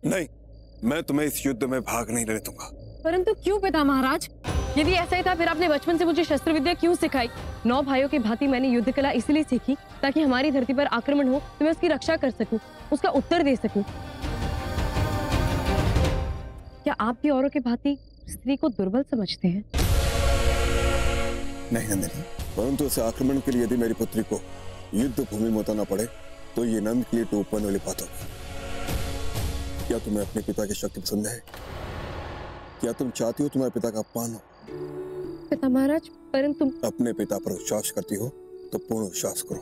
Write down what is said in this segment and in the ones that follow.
नहीं, मैं तुम्हें इस युद्ध में भाग नहीं लेने दूंगा। परंतु क्यों पिता महाराज? यदि ऐसा ही था फिर आपने बचपन से मुझे शस्त्र विद्या क्यों सिखाई? 9 भाइयों की भांति मैंने युद्ध कला इसलिए सीखी ताकि हमारी धरती पर आक्रमण हो तो मैं उसकी रक्षा कर सकूं, उसका उत्तर दे सकूं। क्या आप भी औरों की भांति स्त्री को दुर्बल समझते हैं? नहीं नंदिनी, परंतु उस आक्रमण के लिए यदि मेरी पुत्री को युद्ध भूमि में उतारना पड़े तो ये नंद के लिए टूटने वाली बात होगी। क्या तुम्हें अपने पिता की शक्ति पसंद है? क्या तुम चाहती हो तुम्हारे पिता का अपमान हो? पिता महाराज, परंतु अपने पिता पर विश्वास करती हो तो पूर्ण विश्वास करो।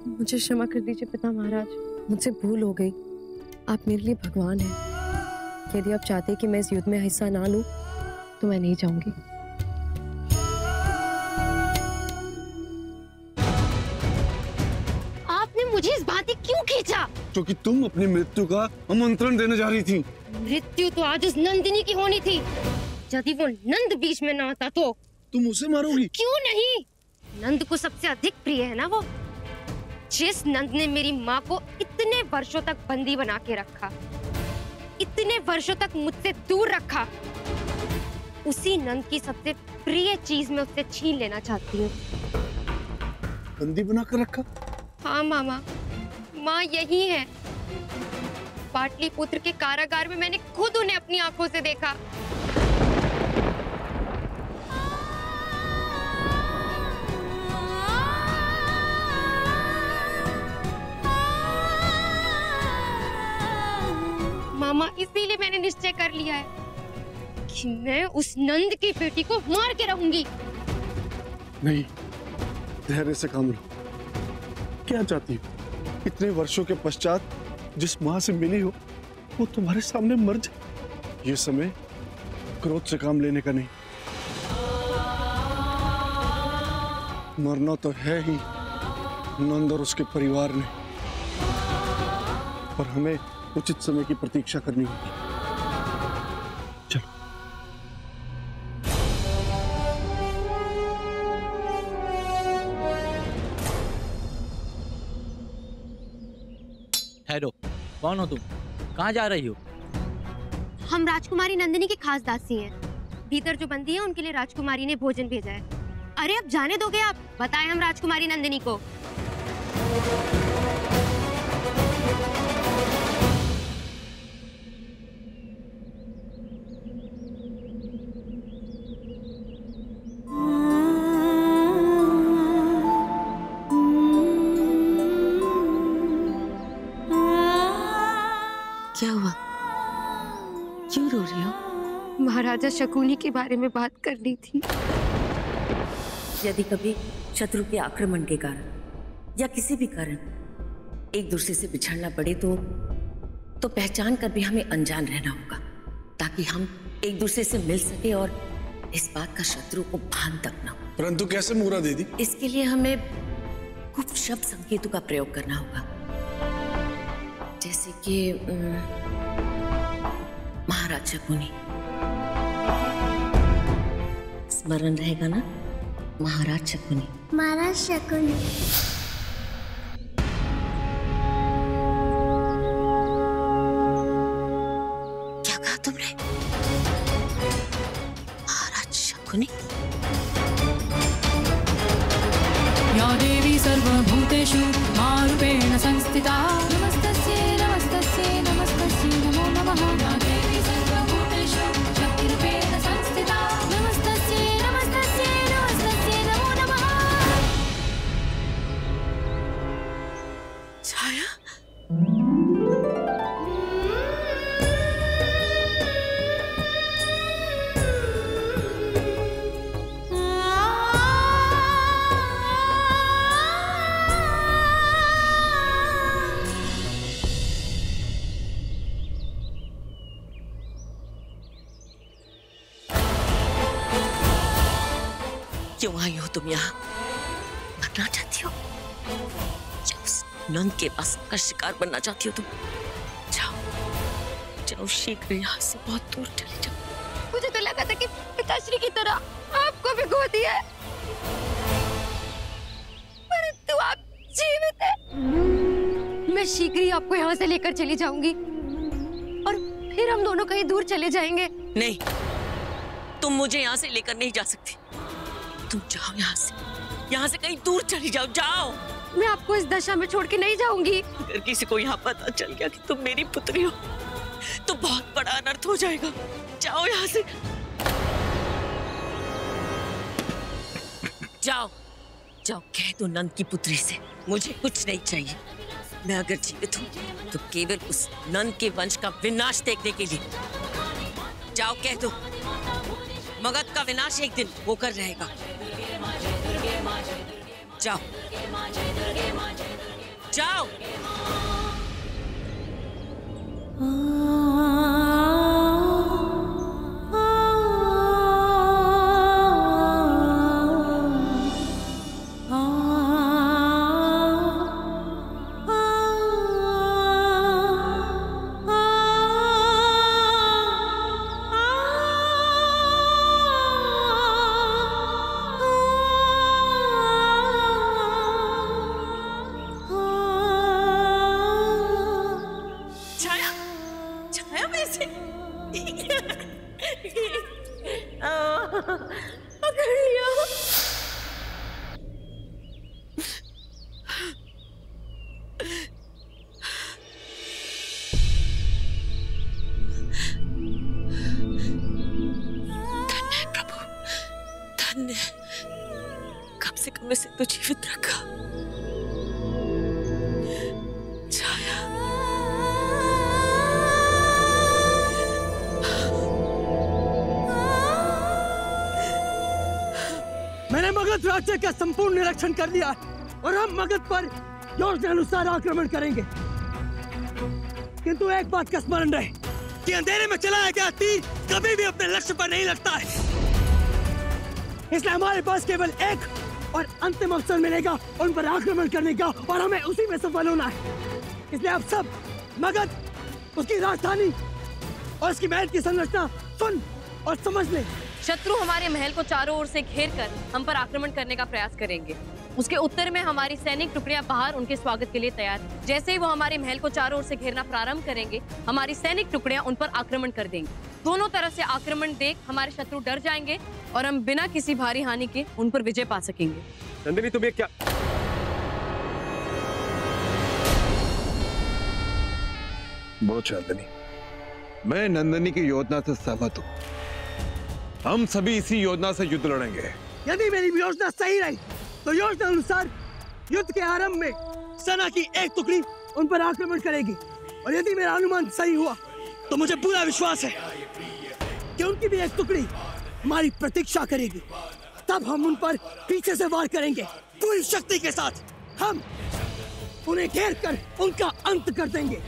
मुझे क्षमा कर दीजिए पिता महाराज, मुझसे भूल हो गई। आप मेरे लिए भगवान हैं। यदि आप चाहते कि मैं इस युद्ध में हिस्सा ना लूं तो मैं नहीं जाऊंगी। आपने मुझे इस भांति क्यों खींचा? क्योंकि तुम अपनी मृत्यु का आमंत्रण देने जा रही थी। मृत्यु तो आज उस नंदिनी की होनी थी। यदि वो नंद बीच में ना आता तो तुम उसे मारोगी? क्यों नहीं? नंद को सबसे अधिक प्रिय है ना वो। जिस नंद ने मेरी माँ को इतने वर्षों तक बंदी बना के रखा, इतने वर्षों तक मुझसे दूर रखा, उसी नंद की सबसे प्रिय चीज मैं उससे छीन लेना चाहती हूँ। बंदी बनाकर रखा? हाँ मामा, माँ यही है। पाटलिपुत्र के कारागार में मैंने खुद उन्हें अपनी आंखों से देखा। मामा, इसीलिए मैंने निश्चय कर लिया है कि मैं उस नंद की बेटी को मार के रहूंगी। नहीं, धैर्य से काम लो। क्या चाहती हो? इतने वर्षों के पश्चात जिस माँ से मिली हो वो तुम्हारे सामने मर जाए। ये समय क्रोध से काम लेने का नहीं। मरना तो है ही नंद और उसके परिवार ने, पर हमें उचित समय की प्रतीक्षा करनी होगी। चलो। हेलो, कौन हो तुम? कहाँ जा रही हो? हम राजकुमारी नंदिनी की खास दासी हैं। भीतर जो बंदी है उनके लिए राजकुमारी ने भोजन भेजा है। अरे अब जाने दोगे आप? बताएं हम राजकुमारी नंदिनी को। क्या हुआ? क्यों रो रही हो? महाराजा शकुनी के बारे में बात करनी थी। यदि कभी शत्रु के आक्रमण के कारण या किसी भी कारण एक दूसरे से बिछड़ना पड़े तो पहचान कर भी हमें अनजान रहना होगा, ताकि हम एक दूसरे से मिल सके और इस बात का शत्रु को भान तक न हो। परंतु कैसे मुहूर्त दीदी? इसके लिए हमें कुछ शब्द संकेतों का प्रयोग करना होगा, जैसे कि महाराज शकुनी। स्मरण रहेगा ना? महाराज शकुनी। महाराज शकुनी। क्या कहा तुमने? महाराज शकुनी? या देवी सर्वभूतेषु मारूपेण संस्थिता। नमस्तस्यै नमस्तस्यै नमस्तस्यै नमो नमः। या देवी सर्वभूतेषु शक्तिरूपेण संस्थिता। नमस्तस्यै नमस्तस्यै नमस्तस्यै नमो नमः। छाया? क्यों आई हो तुम यहाँ? मरना चाहती हो या उस नंद के पास का शिकार बनना चाहती हो तुम? जाओ जाओ, शीघ्र यहाँ से बहुत दूर चले जाओ। मुझे तो लगा था कि पिताश्री की तरह आपको भी खो दिया है, परंतु आप जीवित हैं। मैं शीघ्र ही आपको यहाँ से लेकर चली जाऊंगी और फिर हम दोनों कहीं दूर चले जाएंगे। नहीं, तुम मुझे यहाँ से लेकर नहीं जा सकती। तुम जाओ यहाँ से कहीं दूर चली जाओ, जाओ। मैं आपको इस दशा में छोड़ के नहीं जाऊंगी। अगर किसी को यहाँ पता चल गया कि तुम मेरी पुत्री हो तो बहुत बड़ा अनर्थ हो जाएगा। जाओ यहाँ से, जाओ जाओ। कह दो नंद की पुत्री से मुझे कुछ नहीं चाहिए। मैं अगर जीवित हूँ तो केवल उस नंद के वंश का विनाश देखने के लिए। जाओ कह दो, मगध का विनाश एक दिन होकर रहेगा। जाओ जाओ। पकड़ लिया। धन्य प्रभु, धन्य। कम से कम इसे तो जीवित रखा। मैंने मगध राज्य का संपूर्ण निरीक्षण कर लिया और हम मगध पर योजना अनुसार आक्रमण करेंगे। किंतु एक बात का स्मरण रहे कि अंधेरे में चलाया गया तीर कभी भी अपने लक्ष्य पर नहीं लगता है। इसलिए हमारे पास केवल एक और अंतिम अवसर मिलेगा उन पर आक्रमण करने का और हमें उसी में सफल होना है। इसलिए आप सब मगध, उसकी राजधानी और उसकी महल की संरचना सुन और समझ ले। शत्रु हमारे महल को चारों ओर से घेर कर हम पर आक्रमण करने का प्रयास करेंगे। उसके उत्तर में हमारी सैनिक टुकड़ियां बाहर उनके स्वागत के लिए तैयार हैं। जैसे ही वो हमारे महल को चारों ओर से घेरना प्रारंभ करेंगे, हमारी सैनिक टुकड़ियां उन पर आक्रमण कर देंगी। दोनों तरफ से आक्रमण देख हमारे शत्रु डर जाएंगे और हम बिना किसी भारी हानि के उन पर विजय पा सकेंगे। नंदिनी, तुम्हें क्या वो चांदनी, मैं नंदिनी की योजना से सहमत हूँ। हम सभी इसी योजना से युद्ध लड़ेंगे। यदि मेरी योजना सही रही तो योजना अनुसार युद्ध के आरंभ में सेना की एक टुकड़ी उन पर आक्रमण करेगी और यदि मेरा अनुमान सही हुआ तो मुझे पूरा विश्वास है कि उनकी भी एक टुकड़ी हमारी प्रतीक्षा करेगी। तब हम उन पर पीछे से वार करेंगे पूरी शक्ति के साथ। हम उन्हें घेर कर उनका अंत कर देंगे।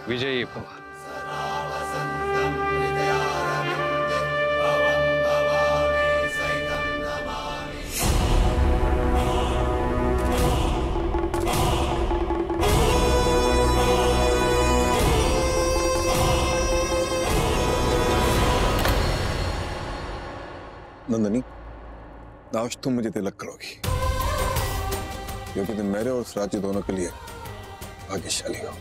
विजयी भव। नंदनी, आज तुम मुझे तिलक करोगी, क्योंकि तुम मेरे और उस राज्य दोनों के लिए भाग्यशाली हो।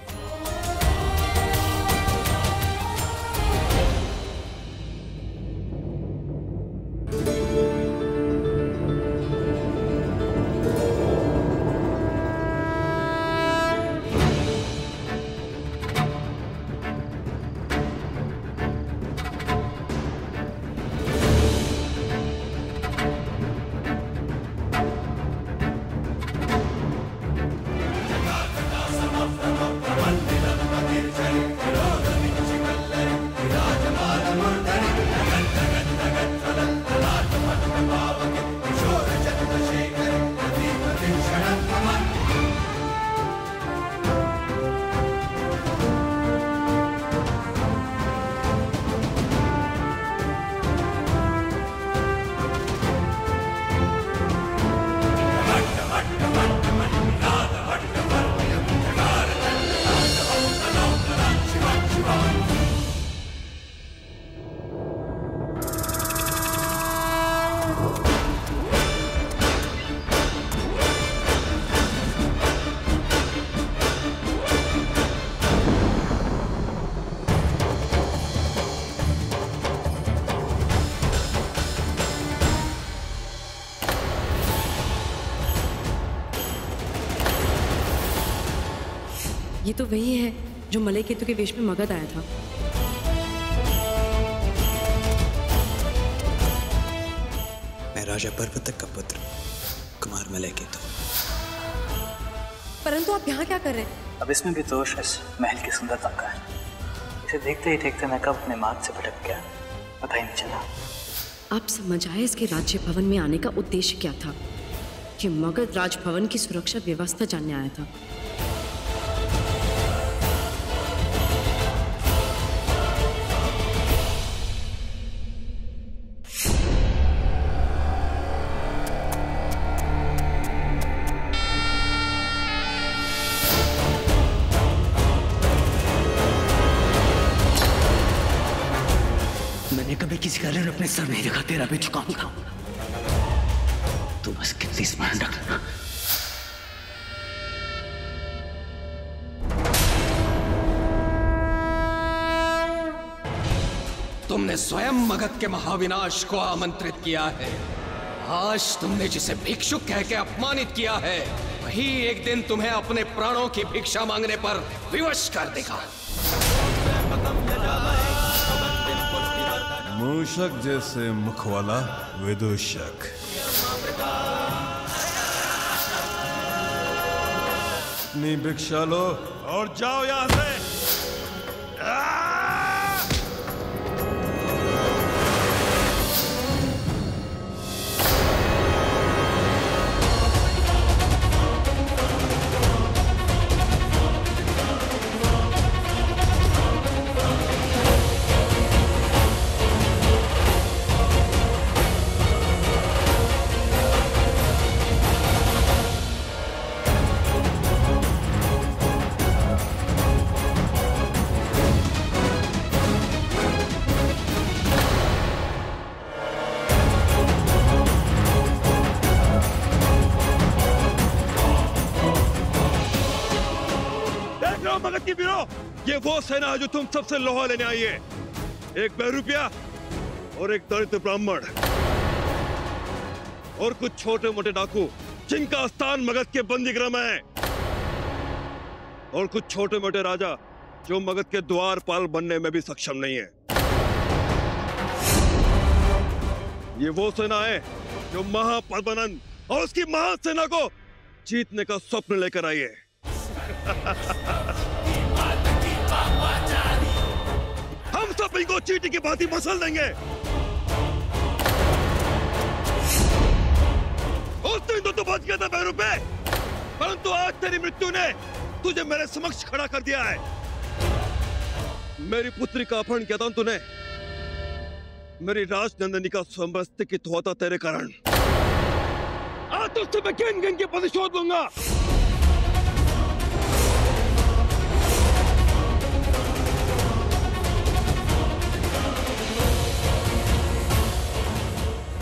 तो वही है जो मलय केतु के वेश में मगध आया था। मैं राजा पर्वतक का पुत्र कुमार मलय केतु। परंतु आप यहाँ क्या कर रहे हैं? अब इसमें भी दोष इस महल की सुंदरता का है। इसे देखते ही देखते मैं कब अपने मार्ग से भटक गया पता ही नहीं चला। आप समझ आए इसके राज्य भवन में आने का उद्देश्य क्या था? कि मगध राजभवन की सुरक्षा व्यवस्था जानने आया था। मैंने कभी किसी कारण अपने सर नहीं देखा, तेरा भी झुकाऊंगा। तू बस कितनी स्मरण रखना। तुमने स्वयं मगध के महाविनाश को आमंत्रित किया है। आज तुमने जिसे भिक्षुक कह के अपमानित किया है, वही एक दिन तुम्हें अपने प्राणों की भिक्षा मांगने पर विवश कर देगा। मूषक जैसे मुख वाला विदूषक। अपनी भिक्षा लो और जाओ यहां से। मगध की वीरों, ये वो सेना है जो तुम सबसे लोहा लेने आई है। एक बहरूपिया और एक दरिद्र ब्राह्मण और कुछ छोटे मोटे डाकू जिनका स्थान मगध के बंदीगृह में है, और कुछ छोटे मोटे राजा जो मगध के द्वारपाल बनने में भी सक्षम नहीं है। ये वो सेना है जो महापद्मानंद और उसकी महासेना को जीतने का स्वप्न लेकर आई है। हम सब इनको चींटी की भांति मसल देंगे। उस दिन तो तू बच गया था भैरू पे, परंतु आज तेरी मृत्यु ने तुझे मेरे समक्ष खड़ा कर दिया है। मेरी पुत्री का अपहरण किया था तूने। मेरी राजनंदिनी का स्वयंवर की हुआ था तेरे कारण। आज तुझसे मैं गिन गिन के प्रतिशोध लूंगा।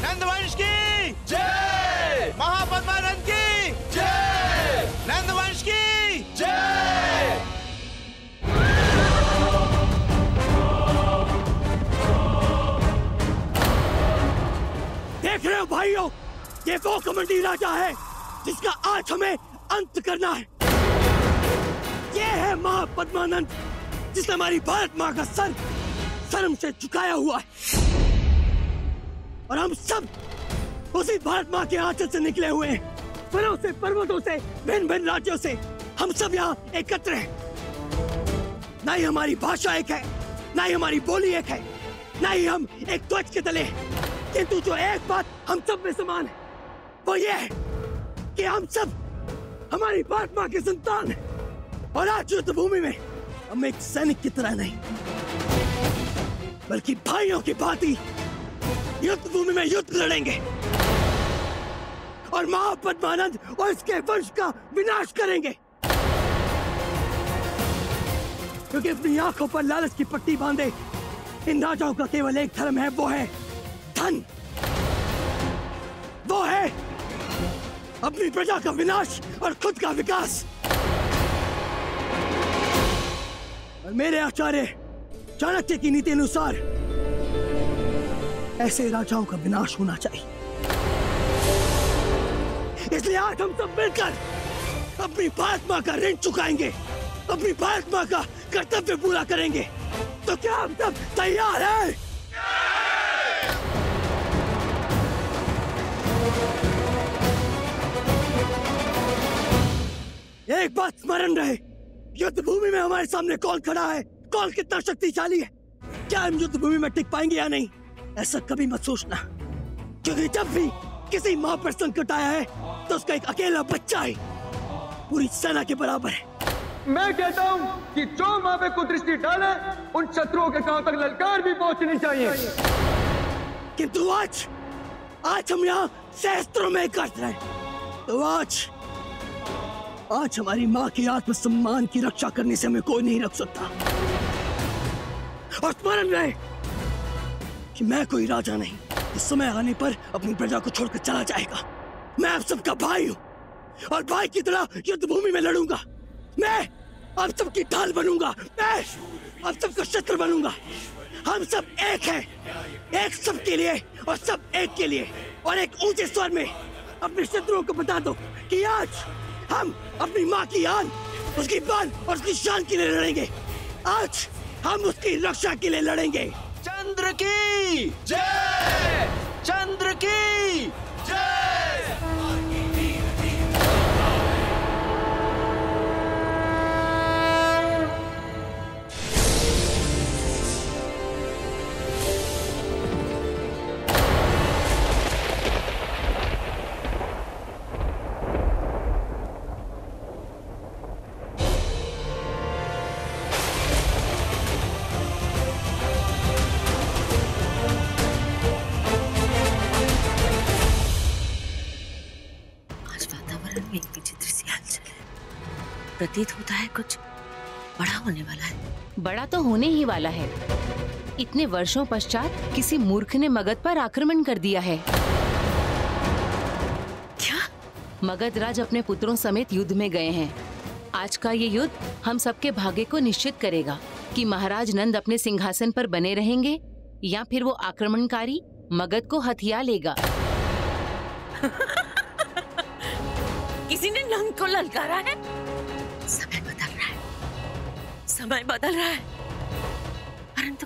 नंदवंश की जय, महापद्मानंद की जय, नंदवंश की जय। देख रहे हो भाइयों, ये वो कमंडी राजा है जिसका आज हमें अंत करना है। ये है महापद्मानंद जिसने हमारी भारत माँ का सर शर्म से झुकाया हुआ है, और हम सब उसी भारत माँ के आंचल से निकले हुए हैं। वनों से, पर्वतों से, भिन्न भिन्न राज्यों से हम सब यहाँ एकत्र हैं। ना ही हमारी भाषा एक है, ना ही हमारी बोली एक है, ना ही हम एक ध्वज के तले हैं, किंतु जो एक बात हम सब में समान है वो ये है कि हम सब हमारी भारत माँ के संतान हैं। और आज युद्ध भूमि में हम एक सैनिक की तरह नहीं, बल्कि भाइयों की भांति युद्ध भूमि में युद्ध लड़ेंगे और महापद्मानंद और इसके वंश का विनाश करेंगे। क्योंकि अपनी आंखों पर लालच की पट्टी बांधे इन राजाओं का केवल एक धर्म है, वो है धन। वो है अपनी प्रजा का विनाश और खुद का विकास। और मेरे आचार्य चाणक्य की नीति अनुसार ऐसे राजाओं का विनाश होना चाहिए। इसलिए आज हम सब मिलकर अपनी भारत मां का ऋण चुकाएंगे अपनी भारत माँ का कर्तव्य पूरा करेंगे। तो क्या हम सब तैयार हैं? एक बात स्मरण रहे, युद्ध भूमि में हमारे सामने कौन खड़ा है, कौन कितना शक्तिशाली है। क्या हम युद्ध भूमि में टिक पाएंगे या नहीं, ऐसा कभी मत सोचना, क्योंकि जब भी किसी माँ पर संकट आया है तो उसका एक अकेला बच्चा ही पूरी सेना के बराबर है। मैं कहता हूँ कि जो माँ पे कुदृष्टि डाले उन शत्रुओं के कान तक ललकार भी पहुँचनी चाहिए। किंतु आज हम यहाँ सहस्त्रों में एकत्र हैं, तो आज हमारी माँ के आत्मसम्मान की रक्षा करने से हमें कोई नहीं रख सकता। और स्मरण रहे कि मैं कोई राजा नहीं, इस समय आने पर अपनी प्रजा को छोड़कर चला जाएगा। मैं आप सबका भाई हूँ और भाई की तरह युद्ध भूमि में लड़ूंगा। मैं आप सबकी ढाल बनूंगा, मैं आप सबका शत्रु बनूंगा। हम सब एक हैं, एक सबके लिए और सब एक के लिए। और एक ऊंचे स्वर में अपने शत्रुओं को बता दो कि आज हम अपनी माँ की आन, उसकी बान और उसकी शान के लिए लड़ेंगे। आज हम उसकी रक्षा के लिए लड़ेंगे। चंद्र की जय, चंद्र की जय। प्रतीत होता है कुछ बड़ा होने वाला है। बड़ा तो होने ही वाला है। इतने वर्षों पश्चात किसी मूर्ख ने मगध पर आक्रमण कर दिया है। क्या? मगध राज अपने पुत्रों समेत युद्ध में गए हैं। आज का ये युद्ध हम सबके भाग्य को निश्चित करेगा कि महाराज नंद अपने सिंहासन पर बने रहेंगे या फिर वो आक्रमणकारी मगध को हथिया लेगा। किसी ने नंद को ललकारा है। समय बदल रहा है, समय बदल रहा है। परंतु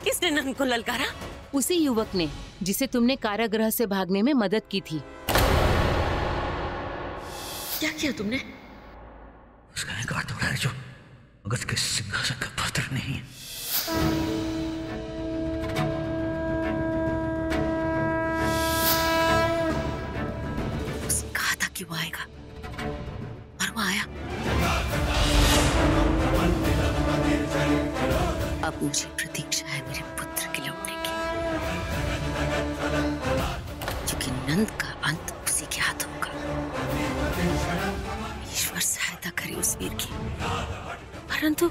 किसने नंद को ललकारा? उसी युवक ने जिसे तुमने कारागृह से भागने में मदद की थी। क्या किया तुमने? उसका इनकार तोड़ा है जो मगध के सिंहासन का पात्र नहीं है। उसने कहा था कि वो आएगा और वो आया। अब मुझे प्रतीक्षा है मेरे पुत्र के लौटने की, क्योंकि नंद का अंत उसी के हाथ होगा। ईश्वर सहायता करे उस वीर की। परंतु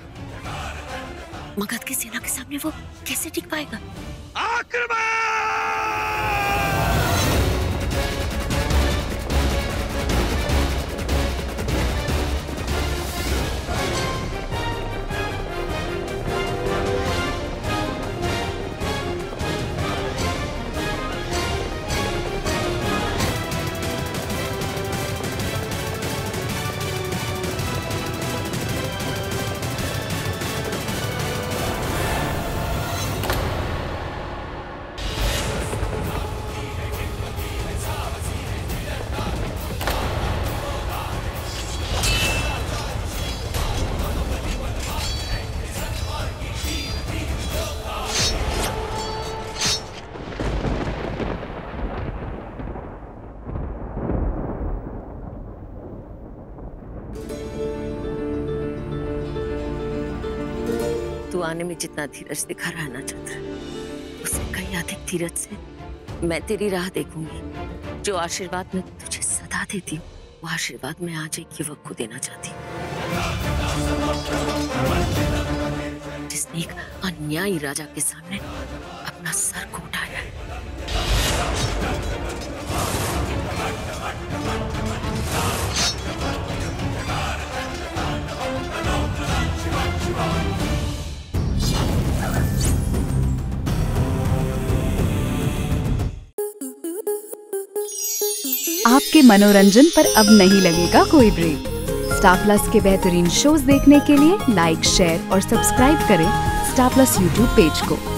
मगध की सेना के सामने वो कैसे टिक पाएगा? तू आने में जितना धीरज दिखा रहा है ना चंद्र, उससे कहीं अधिक धीरज से मैं तेरी राह देखूंगी। जो आशीर्वाद मैं तुझे सदा देती हूँ, वो आशीर्वाद मैं आज एक युवक को देना चाहती हूँ, जिसने एक अन्यायी राजा के सामने अपना सर को उठाया है। आपके मनोरंजन पर अब नहीं लगेगा कोई ब्रेक। स्टार प्लस के बेहतरीन शोज देखने के लिए लाइक, शेयर और सब्सक्राइब करें स्टार प्लस यूट्यूब पेज को।